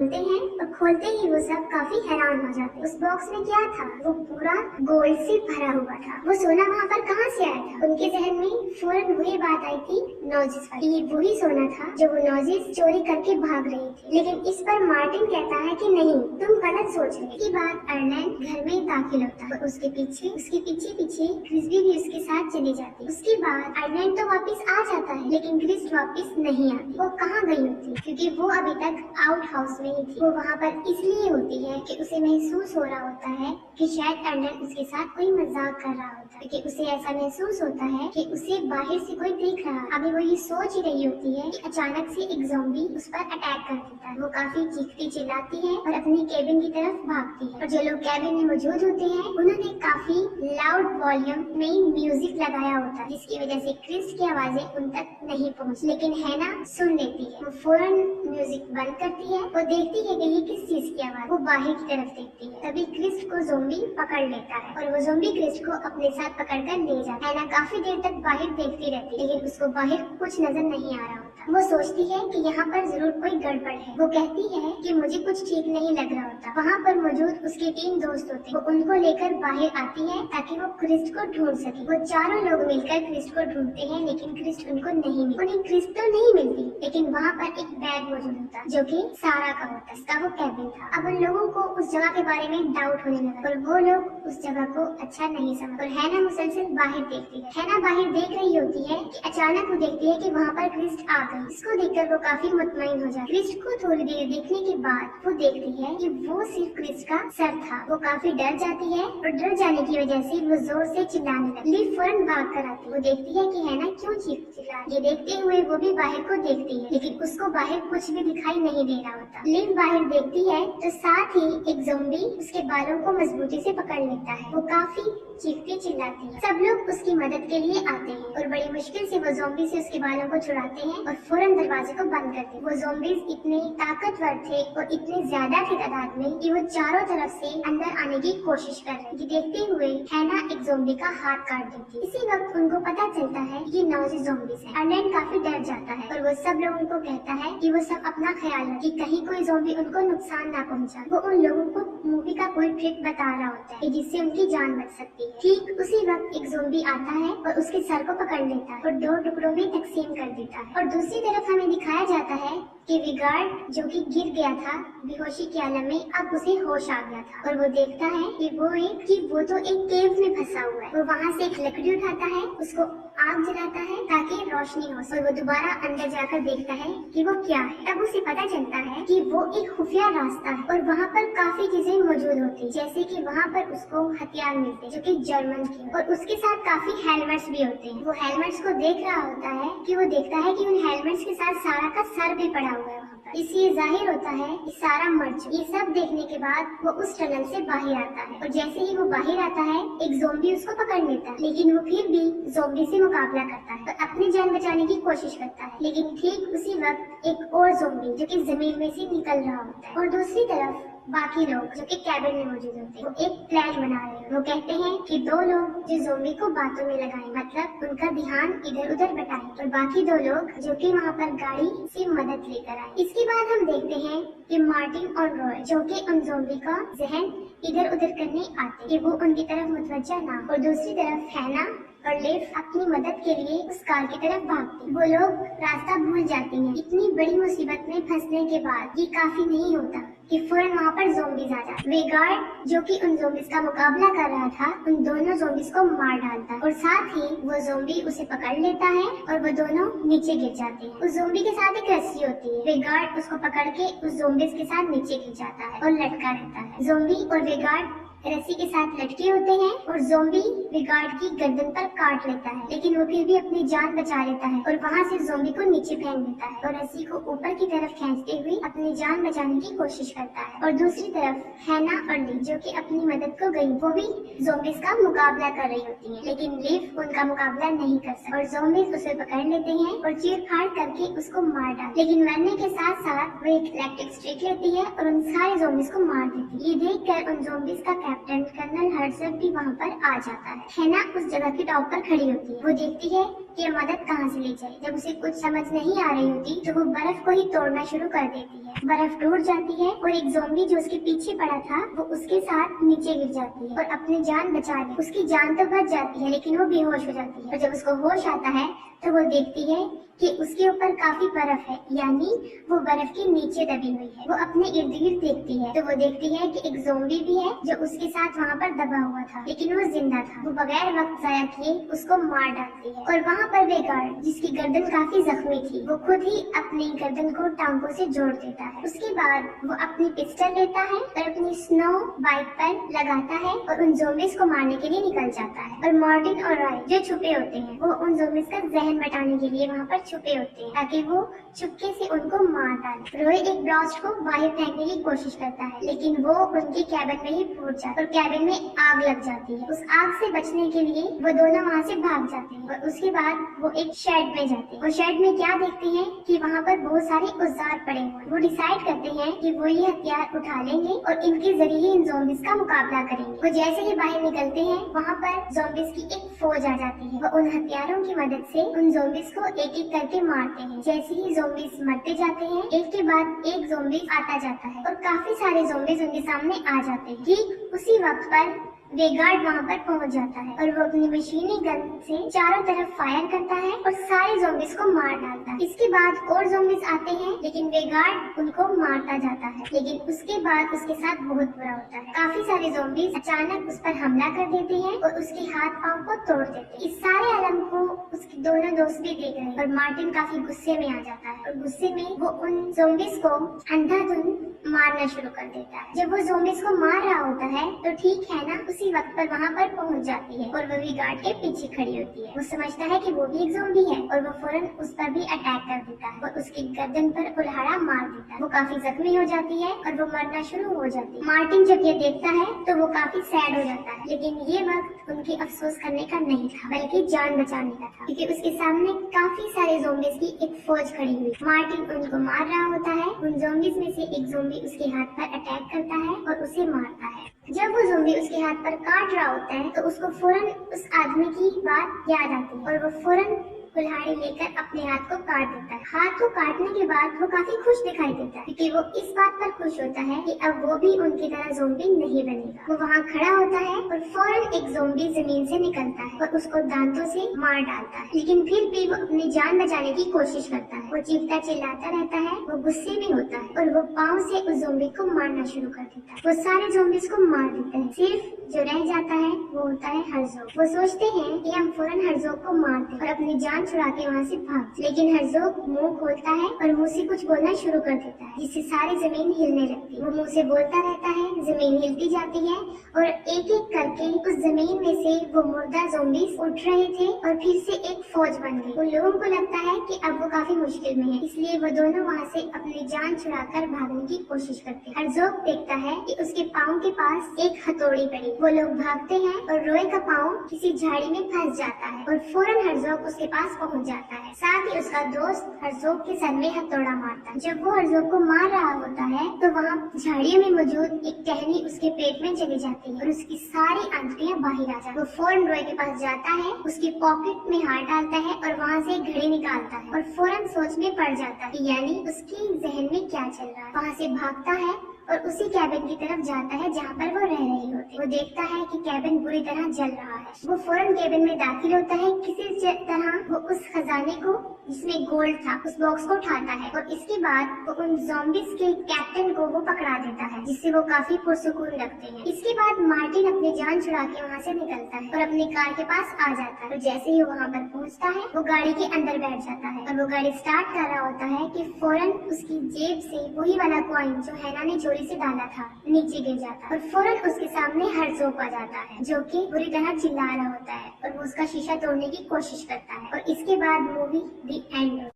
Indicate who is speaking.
Speaker 1: खोलते हैं और खोलते ही वो सब काफी हैरान हो जाते हैं। उस बॉक्स में क्या था? वो पूरा गोल्ड से भरा हुआ था। वो सोना वहाँ पर कहाँ से आया था? उनके जहन में फौरन वही बात आई थी, नोजिस वाली। ये वही सोना था जो वो नोजिस चोरी करके भाग रही थी। लेकिन इस पर मार्टिन कहता है कि नहीं, तुम गलत सोच रहे। इसके बाद अर्लैंड घर में दाखिल होता है और उसके पीछे पीछे क्रिस्बी भी उसके साथ चली जाती है। उसके बाद अर्लैंड तो वापस आ जाता है, लेकिन क्रिस वापस नहीं आती। वो कहाँ गई होती? क्योंकि वो अभी तक आउट हाउस में ही थी। वो वहाँ पर इसलिए होती है कि उसे महसूस हो रहा होता है कि शायद अर्लैंड उसके साथ कोई मजाक कर रहा होता है, क्योंकि उसे ऐसा महसूस होता है कि उसे बाहर से कोई देख रहा है। अभी वो ये सोच ही रही होती है कि अचानक से एक ज़ॉम्बी उस पर अटैक कर देता है। वो काफी चीखती चिल्लाती है और अपनी केबिन की तरफ भागती है। और जो लोग केबिन में मौजूद होते हैं उन्होंने काफी लाउड वॉल्यूम में म्यूजिक लगाया होता है, जिसकी वजह से क्रिस की आवाजें उन तक नहीं पहुँच। लेकिन हैना सुन लेती है। वो फौरन म्यूजिक बंद करती है और देखती है कि ये किस चीज की आवाज। वो बाहर की तरफ देखती है। तभी क्रिस को ज़ॉम्बी पकड़ लेता है और वो ज़ॉम्बी क्रिस को अपने साथ पकड़कर ले जाता है। हैना काफी देर तक बाहर देखती रहती है, लेकिन उसको बाहर कुछ नजर नहीं आ रहा होता। वो सोचती है कि यहाँ पर जरूर कोई गड़बड़ है। वो कहती है कि मुझे कुछ ठीक नहीं लग रहा होता। वहाँ पर मौजूद उसके 3 दोस्त होते, वो उनको लेकर बाहर आती है ताकि वो क्रिस को ढूंढ सके। वो चारों लोग मिलकर क्रिस को ढूंढते हैं, लेकिन क्रिस उनको नहीं मिलती। उन्हें क्रिस तो नहीं मिलती, लेकिन वहाँ पर एक बैग मौजूद होता जो कि सारा का होता, इसका वो कैबिन था। अब उन लोगों को उस जगह के बारे में डाउट होने लगा और वो लोग उस जगह को अच्छा नहीं समझ। और हैना मुसलसल बाहर देखती है। हैना बाहर देख रही होती है कि अचानक वो देखती है कि वहाँ पर क्रिस आ गई। इसको देखकर वो काफी मुतमईन हो जाती है। क्रिस को थोड़ी देर देखने के बाद वो देखती है कि वो सिर्फ क्रिस का सर था। वो काफी डर जाती है और डर जाने की वजह से वो जोर से चिल्लाने लगती है। लिव फौरन भाग कर आती है। वो देखती है कि हैना क्यों चिल्ला रही है। ये देखते हुए वो भी बाहर को देखती है, लेकिन उसको बाहर कुछ भी दिखाई नहीं दे रहा होता। लिव बाहर देखती है तो साथ ही एक ज़ॉम्बी उसके बालों को मजबूती से पकड़ लेता है। वो काफी चीखती चिल्लाती है। सब लोग उसकी मदद के लिए आते हैं और बड़ी मुश्किल से वो ज़ॉम्बी से उसके बालों को छुड़ाते हैं और फौरन दरवाजे को बंद करते हैं। वो ज़ॉम्बीज इतने ताकतवर थे और इतने ज्यादा थे तादाद में कि वो चारों तरफ से अंदर आने की कोशिश कर रहे थे। देखते हुए हैना एक ज़ॉम्बी का हाथ काट देती है। इसी वक्त उनको पता चलता है ये नौजी ज़ॉम्बीज है। अर्लैंड काफी डर जाता है और वो सब लोगों को कहता है कि वो सब अपना ख्याल रखें कि कहीं कोई ज़ॉम्बी उनको नुकसान ना पहुंचा। वो उन लोगों को मूवी का कोई ट्रिक बता रहा होता है जिससे उनकी जान बच सकती है। ठीक उसी वक्त एक ज़ॉम्बी आता है और उसके सर को पकड़ लेता है और 2 टुकड़ों में तकसीम कर देता है। और दूसरी तरफ हमें दिखाया जाता है कि विगार्ड जो कि गिर गया था बेहोशी के आलम में, अब उसे होश आ गया था और वो देखता है कि वो तो एक केव में फंसा हुआ है। वो वहाँ से एक लकड़ी उठाता है, उसको आग जलाता है ताकि रोशनी हो और वो दोबारा अंदर जाकर देखता है कि वो क्या है। तब उसे पता चलता है कि वो एक खुफिया रास्ता है और वहाँ पर काफी चीजें मौजूद होती, जैसे कि वहाँ पर उसको हथियार मिलते जो कि जर्मन के, और उसके साथ काफी हेलमेट्स भी होते हैं। वो हेलमेट्स को देख रहा होता है कि वो देखता है कि उन हेलमेट्स के साथ सारा का सर भी पड़ा हुआ है। इससे जाहिर होता है कि सारा मर चुका। ये सब देखने के बाद वो उस टनल से बाहर आता है और जैसे ही वो बाहर आता है एक ज़ॉम्बी उसको पकड़ लेता है, लेकिन वो फिर भी ज़ॉम्बी से मुकाबला करता है और अपनी जान बचाने की कोशिश करता है। लेकिन ठीक उसी वक्त एक और ज़ॉम्बी जो कि जमीन में से निकल रहा होता है और दूसरी तरफ बाकी लोग जो कि कैबिन में मौजूद होते हैं वो एक प्लान बना रहे हैं। वो कहते हैं कि 2 लोग जो ज़ॉम्बी को बातों में लगाएं, मतलब उनका ध्यान इधर उधर बटाएं, और बाकी 2 लोग जो कि वहाँ पर गाड़ी से मदद लेकर आए। इसके बाद हम देखते हैं कि मार्टिन और रॉय जो कि उन ज़ॉम्बी का जहन इधर उधर करने आते कि वो उनकी तरफ मुतवज्जा ना, और दूसरी तरफ हैना और लिव अपनी मदद के लिए उस कार की तरफ भागती। वो लोग रास्ता भूल जाती हैं। इतनी बड़ी मुसीबत में फंसने के बाद ये काफी नहीं होता कि फौरन वहाँ पर ज़ॉम्बीज आ जाते। वेगार्ड जो कि उन ज़ॉम्बीज का मुकाबला कर रहा था उन दोनों ज़ॉम्बीज को मार डालता है और साथ ही वो ज़ॉम्बी उसे पकड़ लेता है और वो दोनों नीचे गिर जाते हैं। उस ज़ॉम्बी के साथ एक रस्सी होती है। वेगार्ड उसको पकड़ के उस ज़ॉम्बीज के साथ नीचे गिर जाता है और लटका रहता है। ज़ॉम्बी और वेगार्ड रस्सी के साथ लटके होते हैं और ज़ॉम्बी वेगार्ड की गर्दन पर काट लेता है, लेकिन वो फिर भी अपनी जान बचा लेता है और वहाँ से ज़ॉम्बी को नीचे फेंक देता है और रस्सी को ऊपर की तरफ खींचते हुए अपनी जान बचाने की कोशिश करता है। और दूसरी तरफ हैना और लिव जो कि अपनी मदद को गई, वो भी ज़ॉम्बीज का मुकाबला कर रही होती है, लेकिन लिव उनका मुकाबला नहीं कर सकती और ज़ॉम्बीज उसे पकड़ लेते हैं और चीर-फाड़ करके उसको मार डालते। लेकिन मरने के साथ साथ वो एक इलेक्ट्रिक स्ट्रिक लेती है और उन सारे ज़ॉम्बीज को मार देती है। ये देखकर उन ज़ॉम्बीज का कैप्टन कर्नल हर्ट्ज़बर्ग भी वहाँ पर आ जाता है। हैना उस जगह के टॉप पर खड़ी होती है। वो देखती है कि मदद कहाँ से ली जाए। जब उसे कुछ समझ नहीं आ रही होती तो वो बर्फ को ही तोड़ना शुरू कर देती है। बर्फ टूट जाती है और एक ज़ॉम्बी जो उसके पीछे पड़ा था वो उसके साथ नीचे गिर जाती है और अपनी जान बचा ले। उसकी जान तो बच जाती है लेकिन वो बेहोश हो जाती है और जब उसको होश आता है तो वो देखती है कि उसके ऊपर काफी बर्फ है, यानी वो बर्फ के नीचे दबी हुई है। वो अपने इर्द गिर्द देखती है तो वो देखती है कि एक ज़ॉम्बी भी है जो उसके साथ वहाँ पर दबा हुआ था, लेकिन वो जिंदा था। वो बगैर वक्त जाया किए उसको मार डालती है और वहाँ पर वे गार्ड जिसकी गर्दन काफी जख्मी थी वो खुद ही अपनी गर्दन को टांगों से जोड़ देता है। उसके बाद वो अपनी पिस्टल लेता है और अपनी स्नो बाइक पर लगाता है और उन ज़ॉम्बीज़ को मारने के लिए निकल जाता है। और मार्टिन और रॉय जो छुपे होते हैं वो उन ज़ॉम्बीज़ का जहन बटाने के लिए वहाँ पर छुपे होते हैं ताकि वो चुपके से उनको मार डाले। रॉय एक ब्लास्ट को बाहर फेंकने की कोशिश करता है लेकिन वो उनके कैबिन में ही फूट जाता है और कैबिन में आग लग जाती है। उस आग से बचने के लिए वो दोनों वहाँ से भाग जाते हैं और उसके बाद वो एक शेड में जाते हैं और शेड में क्या देखते हैं कि वहाँ पर बहुत सारे औजार पड़े हुए हैं। वो डिसाइड करते हैं कि वो ये हथियार उठा लेंगे और इनके जरिए इन ज़ॉम्बीज़ का मुकाबला करेंगे। वो जैसे ही बाहर निकलते हैं वहाँ पर ज़ॉम्बीज़ की एक फौज आ जाती है। वो उन हथियारों की मदद से उन ज़ॉम्बीज़ को एक एक करके मारते हैं। जैसे ही ज़ॉम्बीज़ मरते जाते हैं एक के बाद एक ज़ॉम्बी आता जाता है और काफी सारे ज़ॉम्बीज़ उनके सामने आ जाते हैं। ठीक उसी वक्त पर वे गार्ड वहाँ पर पहुँच जाता है और वो अपनी मशीनी गन से चारों तरफ फायर करता है और सारे ज़ॉम्बीज़ को मार डालता है। इसके बाद और ज़ॉम्बीज़ आते हैं लेकिन वे गार्ड उनको मारता जाता है, लेकिन उसके बाद उसके साथ बहुत बुरा होता है। काफी सारे ज़ॉम्बीज़ अचानक उस पर हमला कर देते हैं और उसके हाथ पाँव को तोड़ देते हैं। इस सारे आलम को उसके दोनों दोस्त भी देख रहे हैं और मार्टिन काफी गुस्से में आ जाता है और गुस्से में वो उन ज़ॉम्बीज़ को अंधाधुंध मारना शुरू कर देता है। जब वो ज़ॉम्बीज़ को मार रहा होता है तो ठीक है ना उसी वक्त पर वहाँ पर पहुँच जाती है और वो भी गार्ड के पीछे खड़ी होती है। वो समझता है कि वो भी एक ज़ॉम्बी है और वो फौरन उस पर भी अटैक कर देता है और उसकी गर्दन पर कुल्हाड़ा मार देता है। वो काफी जख्मी हो जाती है और वो मरना शुरू हो जाती है। मार्टिन जब ये देखता है तो वो काफी सैड हो जाता है, लेकिन ये वक्त उनकी अफसोस करने का नहीं था बल्कि जान बचाने का था, क्योंकि उसके सामने काफी सारे ज़ॉम्बीज़ की एक फौज खड़ी हुई। मार्टिन उनको मार रहा होता है। उन ज़ॉम्बीज़ में से एक ज़ॉम्बी उसके हाथ पर अटैक करता है और उसे मारता है। जब वो ज़ॉम्बी उसके हाथ पर काट रहा होता है तो उसको फौरन उस आदमी की बात याद आती है और वो फौरन कुल्हाड़ी लेकर अपने हाथ को काट देता है। हाथ को काटने के बाद वो काफी खुश दिखाई देता है क्योंकि वो इस बात पर खुश होता है कि अब वो भी उनकी तरह ज़ॉम्बी नहीं बनेगा। वो वहाँ खड़ा होता है और फौरन एक ज़ॉम्बी जमीन से निकलता है और उसको दांतों से मार डालता है, लेकिन फिर भी वो अपनी जान बचाने की कोशिश करता है। वो चीखता चिल्लाता रहता है, वो गुस्से में होता है और वो पाँव से उस ज़ॉम्बी को मारना शुरू कर देता है। वो सारे ज़ॉम्बीज़ को मार देता है, सिर्फ जो रह जाता है वो होता है हर्ज़ोग। वो सोचते हैं कि हम फौरन हर्ज़ोग को मार दें और अपनी जान छुड़ा के वहाँ से भाग, लेकिन हर्ज़ोग मुंह खोलता है और मुंह से कुछ बोलना शुरू कर देता है जिससे सारी जमीन हिलने लगती है। वो मुंह से बोलता रहता है, जमीन हिलती जाती है और एक एक करके उस जमीन में से वो मुर्दा ज़ॉम्बीज़ उठ रहे थे और फिर से एक फौज बन गई। उन लोगों को लगता है कि अब वो काफी मुश्किल में है, इसलिए वो दोनों वहाँ से अपनी जान छुड़ाकर भागने की कोशिश करते हैं। हर्ज़ोग देखता है कि उसके पाँव के पास एक हथौड़ी पड़ी। वो लोग भागते हैं और रॉय का पाँव किसी झाड़ी में फंस जाता है और फौरन हर्ज़ोग उसके पास पहुँच जाता है। साथ ही उसका दोस्त हर्ज़ोग के सर में हथौड़ा मारता है। जब वो हर्ज़ोग को मार रहा होता है तो वहाँ झाड़ियों में मौजूद एक टहनी उसके पेट में चली जाती है और उसकी सारी आंतड़ियाँ बाहर आ जाती है। वो फौरन रॉय के पास जाता है, उसकी पॉकेट में हाथ डालता है और वहाँ से एक घड़ी निकालता है और फौरन सोच में पड़ जाता है, यानी उसके जहन में क्या चल रहा है। वहाँ से भागता है और उसी कैबिन की तरफ जाता है जहाँ पर वो रह रही होती। वो देखता है कि कैबिन बुरी तरह जल रहा है। वो फौरन कैबिन में दाखिल होता है। किसी तरह वो उस खजाने को जिसमें गोल्ड था उस बॉक्स को उठाता है और इसके बाद वो उन ज़ॉम्बीज़ के कैप्टन को वो पकड़ा देता है, जिससे वो काफी पुरसुकून लगते हैं। इसके बाद मार्टिन अपनी जान छुड़ा के वहाँ से निकलता है और अपनी कार के पास आ जाता है और जैसे ही वहाँ पर पहुँचता है वो गाड़ी के अंदर बैठ जाता है और वो गाड़ी स्टार्ट कर रहा होता है कि फौरन उसकी जेब से वही वाला कॉइन जो हैना ने चोरी से डाला था नीचे गिर जाता है और फौरन उसके सामने हर्ज़ोग आ जाता है जो कि बुरी तरह चिल्ला रहा होता है और वो उसका शीशा तोड़ने की कोशिश करता है और इसके बाद मूवी दी एंड।